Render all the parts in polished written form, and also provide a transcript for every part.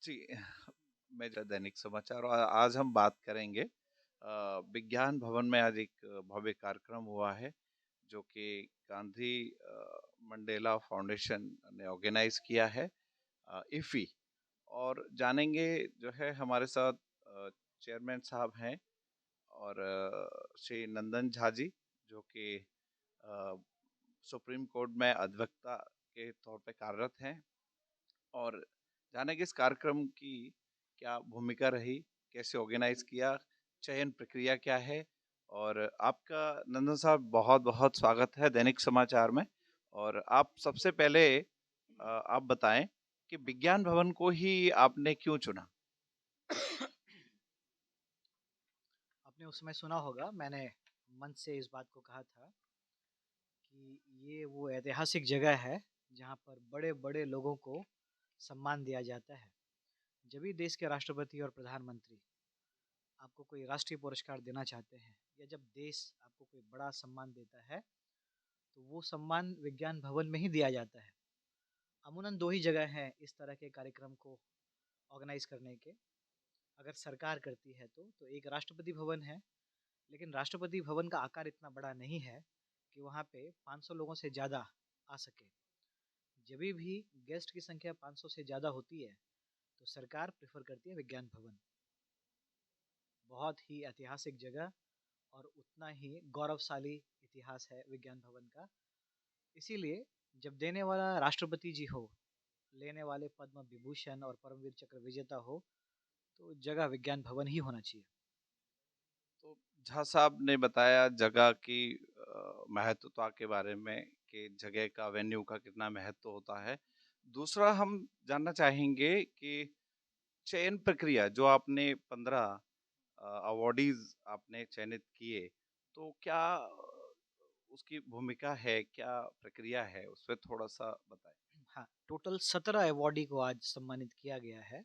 जी, मैं दैनिक समाचार और आज हम बात करेंगे विज्ञान भवन में आज एक भव्य कार्यक्रम हुआ है, जो कि गांधी मंडेला फाउंडेशन ने ऑर्गेनाइज किया है, इफ़ी। और जानेंगे जो है हमारे साथ चेयरमैन साहब हैं और श्री नंदन झा जी, जो कि अ, सुप्रीम कोर्ट में अधिवक्ता के तौर पे कार्यरत हैं। और जानेंगे इस कार्यक्रम की क्या भूमिका रही, कैसे ऑर्गेनाइज किया, चयन प्रक्रिया क्या है। और आपका नंदन साहब बहुत-बहुत स्वागत है दैनिक समाचार में। और आप सबसे पहले आप बताएं कि विज्ञान भवन को ही आपने क्यों चुना? आपने उस समय सुना होगा, मैंने मंच से इस बात को कहा था कि ये वो ऐतिहासिक जगह है जहाँ पर बड़े-बड़े लोगों को सम्मान दिया जाता है। जब भी देश के राष्ट्रपति और प्रधानमंत्री आपको कोई राष्ट्रीय पुरस्कार देना चाहते हैं या जब देश आपको कोई बड़ा सम्मान देता है, तो वो सम्मान विज्ञान भवन में ही दिया जाता है। अमूमन 2 ही जगह हैं इस तरह के कार्यक्रम को ऑर्गेनाइज़ करने के, अगर सरकार करती है तो एक राष्ट्रपति भवन है, लेकिन राष्ट्रपति भवन का आकार इतना बड़ा नहीं है कि वहाँ पे 500 लोगों से ज़्यादा आ सके। जभी भी गेस्ट की संख्या 500 से ज़्यादा होती है, तो सरकार प्रेफ़र करती है विज्ञान भवन। बहुत ही ऐतिहासिक जगह और उतना ही गौरवशाली इतिहास है विज्ञान भवन का। इसीलिए जब देने वाला राष्ट्रपति जी हो, लेने वाले पद्म विभूषण और परमवीर चक्र विजेता हो, तो जगह विज्ञान भवन ही होना चाहिए। तो झा साहब ने बताया जगह की महत्वता के बारे में कि जगह का, वेन्यू का कितना महत्व होता है। दूसरा हम जानना चाहेंगे कि चयन प्रक्रिया जो आपने 15 अवॉर्डीज आपने चयनित किए, तो क्या उसकी भूमिका है, क्या प्रक्रिया है, उस पे थोड़ा-सा बताएँ? हाँ, टोटल 17 अवॉर्डी को आज सम्मानित किया गया है।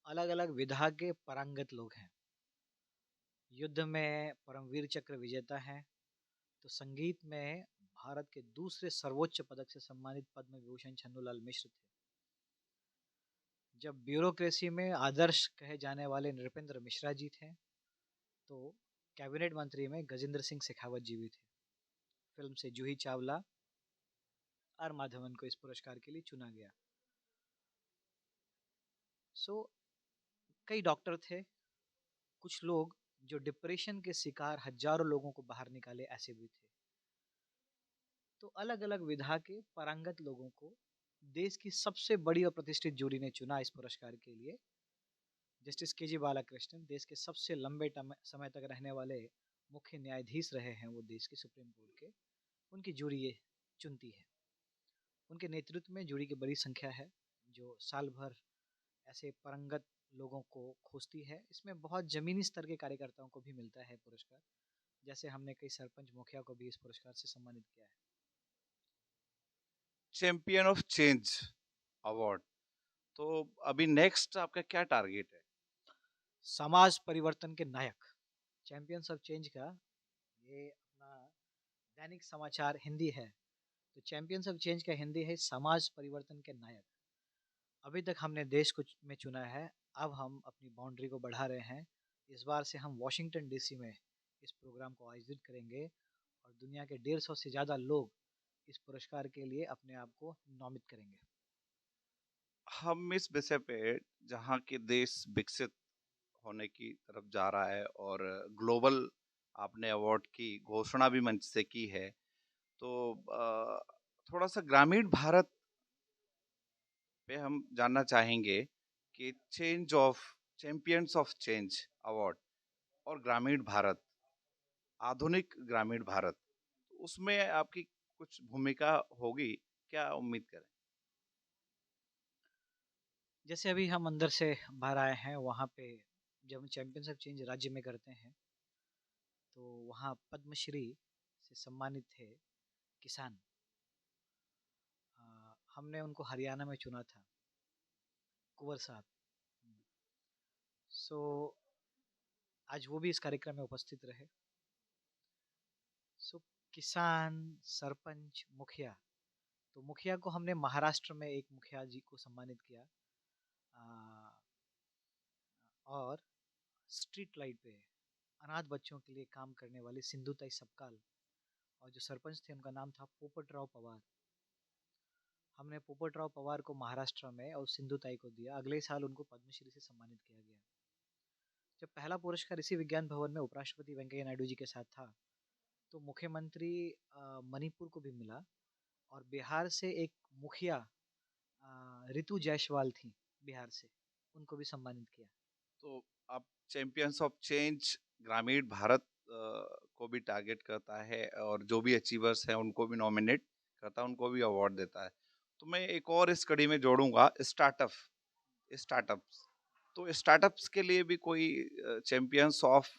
अलग-अलग विधा के पारंगत लोग हैं। युद्ध में परमवीर चक्र विजेता हैं, तो संगीत में भारत के दूसरे सर्वोच्च पदक से सम्मानित पद्म विभूषण छन्नूलाल मिश्र थे। जब ब्यूरोक्रेसी में आदर्श कहे जाने वाले नृपेंद्र मिश्रा जी थे, तो कैबिनेट मंत्री में गजेंद्र सिंह शेखावत जी भी थे। फिल्म से जूही चावला, आर माधवन को इस पुरस्कार के लिए चुना गया। सो कई डॉक्टर थे, कुछ लोग जो डिप्रेशन के शिकार हजारों लोगों को बाहर निकाले ऐसे भी थे। तो अलग-अलग विधा के पारंगत लोगों को देश की सबसे बड़ी और प्रतिष्ठित जूरी ने चुना इस पुरस्कार के लिए। जस्टिस के जी बालाकृष्णन देश के सबसे लंबे समय तक रहने वाले मुख्य न्यायाधीश रहे हैं वो देश के सुप्रीम कोर्ट के, उनकी जूरी ये चुनती है। उनके नेतृत्व में जूरी की बड़ी संख्या है जो साल भर ऐसे पारंगत लोगों को खोजती है। इसमें बहुत ज़मीनी स्तर के कार्यकर्ताओं को भी मिलता है पुरस्कार, जैसे हमने कई सरपंच मुखिया को भी इस पुरस्कार से सम्मानित किया है। चैंपियन ऑफ चेंज अवार्ड, तो अभी नेक्स्ट आपका क्या टारगेट है? समाज परिवर्तन के नायक, चैंपियंस ऑफ चेंज का ये अपना दैनिक समाचार हिंदी है, तो चैंपियंस ऑफ चेंज का हिंदी है समाज परिवर्तन के नायक। अभी तक हमने देश को में चुना है, अब हम अपनी बाउंड्री को बढ़ा रहे हैं। इस बार से हम वॉशिंगटन डीसी में इस प्रोग्राम को आयोजित करेंगे और दुनिया के 150 से ज़्यादा लोग इस पुरस्कार के लिए अपने आप को नामित करेंगे। हम इस विषय पे, जहाँ के देश विकसित होने की तरफ जा रहा है और ग्लोबल आपने अवार्ड की घोषणा भी मंच से की है, तो थोड़ा-सा ग्रामीण भारत पे हम जानना चाहेंगे कि change of champions of change award और ग्रामीण भारत, आधुनिक ग्रामीण भारत, उसमें आपकी कुछ भूमिका होगी, क्या उम्मीद करें? जैसे अभी हम अंदर से बाहर आए हैं, वहाँ पे जब हम चैंपियंस ऑफ चेंज राज्य में करते हैं, तो वहाँ पद्मश्री से सम्मानित थे किसान। हमने उनको हरियाणा में चुना था, कुंवर साहब। सो आज वो भी इस कार्यक्रम में उपस्थित रहे। सो किसान, सरपंच, मुखिया, तो मुखिया को हमने महाराष्ट्र में एक मुखिया जी को सम्मानित किया। और स्ट्रीट लाइट पे अनाथ बच्चों के लिए काम करने वाली सिंधुताई सपकाल, और जो सरपंच थे उनका नाम था पोपटराव पवार। हमने पोपटराव पवार को महाराष्ट्र में और सिंधुताई को दिया। अगले साल उनको पद्मश्री से सम्मानित किया गया। जब पहला पुरस्कार इसी विज्ञान भवन में उपराष्ट्रपति वेंकैया नायडू जी के साथ था, तो मुख्यमंत्री मणिपुर को भी मिला, और बिहार से एक मुखिया रितु जायसवाल थी बिहार से, उनको भी सम्मानित किया। तो आप चैंपियंस ऑफ चेंज ग्रामीण भारत को भी टारगेट करता है और जो भी अचीवर्स हैं उनको भी नॉमिनेट करता है, उनको भी अवार्ड देता है। तो मैं एक और इस कड़ी में जोड़ूंगा स्टार्टअप्स। तो स्टार्टअप्स के लिए भी कोई चैंपियंस ऑफ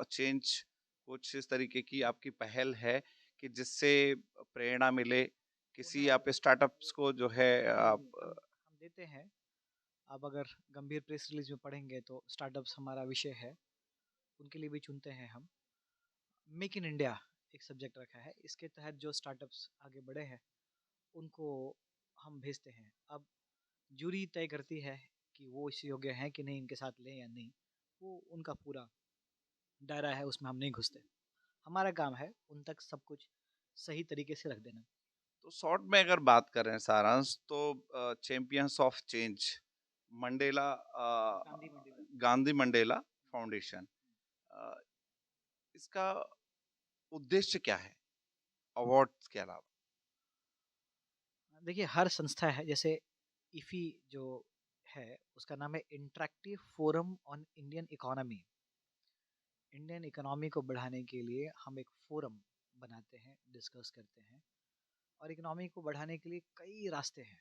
चेंज कुछ इस तरीके की आपकी पहल है कि जिससे प्रेरणा मिले वो है, किसी आप स्टार्टअप्स को जो है जी आप जी, हम देते हैं। अब अगर गंभीर प्रेस रिलीज में पढ़ेंगे तो स्टार्टअप्स हमारा विषय है, उनके लिए भी चुनते हैं हम। मेक इन इंडिया एक सब्जेक्ट रखा है, इसके तहत जो स्टार्टअप्स आगे बढ़े हैं उनको हम भेजते हैं। अब जूरी तय करती है कि वो इस योग्य हैं कि नहीं, इनके साथ लें या नहीं, वो उनका पूरा दायरा है, उसमें हम नहीं घुसते। हमारा काम है उन तक सब कुछ सही तरीके से रख देना। तो शॉर्ट में अगर बात करें सारांश तो champions of change Mandela Gandhi Mandela Gandhi Mandela foundation, अ, इसका उद्देश्य क्या है अवार्ड्स के अलावा? देखिए, हर संस्था है, जैसे इफी जो है उसका नाम है interactive forum on Indian economy. Indian economy को बढ़ाने के लिए हम एक फोरम बनाते हैं, डिस्कस करते हैं, और इकोनॉमी को बढ़ाने के लिए कई रास्ते हैं।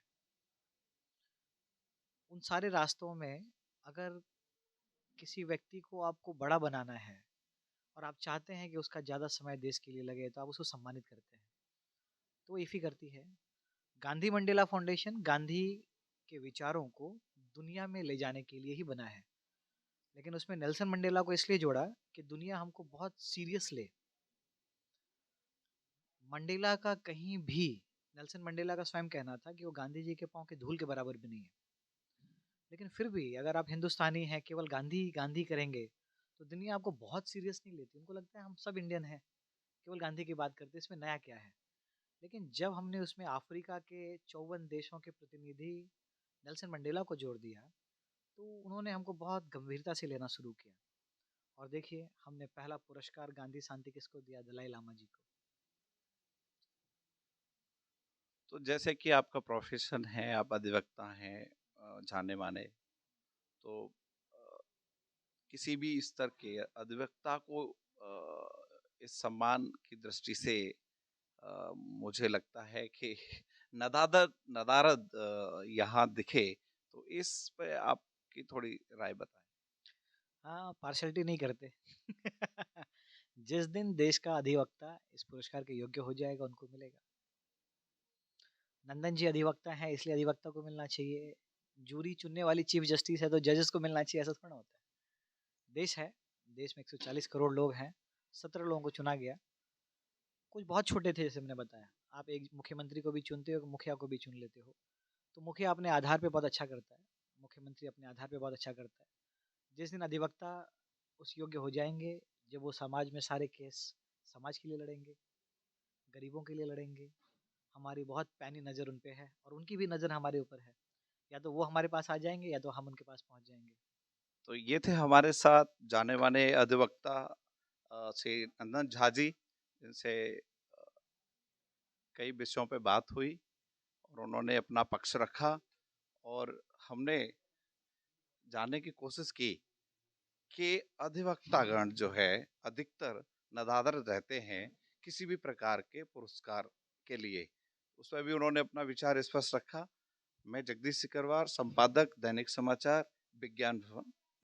उन सारे रास्तों में अगर किसी व्यक्ति को आपको बड़ा बनाना है और आप चाहते हैं कि उसका ज़्यादा समय देश के लिए लगे, तो आप उसको सम्मानित करते हैं। तो वो इफ़ी करती है। गांधी मंडेला फाउंडेशन गांधी के विचारों को दुनिया में ले जाने के लिए ही बना है, लेकिन उसमें नेल्सन मंडेला को इसलिए जोड़ा कि दुनिया हमको बहुत सीरियस ले। मंडेला का कहीं भी, नेल्सन मंडेला का स्वयं कहना था कि वो गांधी जी के पाँव के धूल के बराबर भी नहीं है, लेकिन फिर भी अगर आप हिंदुस्तानी हैं, केवल गांधी गांधी करेंगे, तो दुनिया आपको बहुत सीरियस नहीं लेती। उनको लगता है हम सब इंडियन हैं, केवल गांधी की बात करते हैं, इसमें नया क्या है। लेकिन जब हमने उसमें अफ्रीका के 54 देशों के प्रतिनिधि नेल्सन मंडेला को जोड़ दिया, तो उन्होंने हमको बहुत गंभीरता से लेना शुरू किया। और देखिए, हमने पहला पुरस्कार गांधी शांति किसको दिया? दलाई लामा जी को। तो जैसे कि आपका प्रोफेशन है, आप अधिवक्ता हैं जाने माने, तो अ, किसी भी स्तर के अधिवक्ता को इस सम्मान की दृष्टि से मुझे लगता है कि नदादत नदारद यहाँ दिखे, तो इस पे आपकी थोड़ी राय बताएं। हाँ, पार्शलिटी नहीं करते। जिस दिन देश का अधिवक्ता इस पुरस्कार के योग्य हो जाएगा, उनको मिलेगा। नंदन जी अधिवक्ता हैं, इसलिए अधिवक्ता को मिलना चाहिए। जूरी चुनने वाली चीफ जस्टिस है, तो जजेस को मिलना चाहिए, ऐसा थोड़ा होता है। देश है, देश में 140 करोड़ लोग हैं, 17 लोगों को चुना गया। कुछ बहुत छोटे थे, जैसे मैंने बताया। आप एक मुख्यमंत्री को भी चुनते हो, मुखिया को भी चुन लेते हो। तो मुखिया अपने आधार पे बहुत अच्छा करता है, मुख्यमंत्री अपने आधार पे बहुत अच्छा करता है। जिस दिन अधिवक्ता उस योग्य हो जाएंगे, जब वो समाज में सारे केस समाज के लिए लड़ेंगे, गरीबों के लिए लड़ेंगे, हमारी बहुत पैनी नज़र उन पे है और उनकी भी नज़र हमारे ऊपर है। या तो वो हमारे पास आ जाएंगे या तो हम उनके पास पहुंच जाएंगे। तो ये थे हमारे साथ जाने माने अधिवक्ता श्री नंदन झा जी, जिनसे कई विषयों पे बात हुई और उन्होंने अपना पक्ष रखा, और हमने जानने की कोशिश की कि अधिवक्तागण जो है अधिकतर नदादर रहते हैं किसी भी प्रकार के पुरस्कार के लिए। उसमें भी उन्होंने अपना विचार स्पष्ट रखा। मैं जगदीश सिकरवार, संपादक दैनिक समाचार विज्ञान भवन।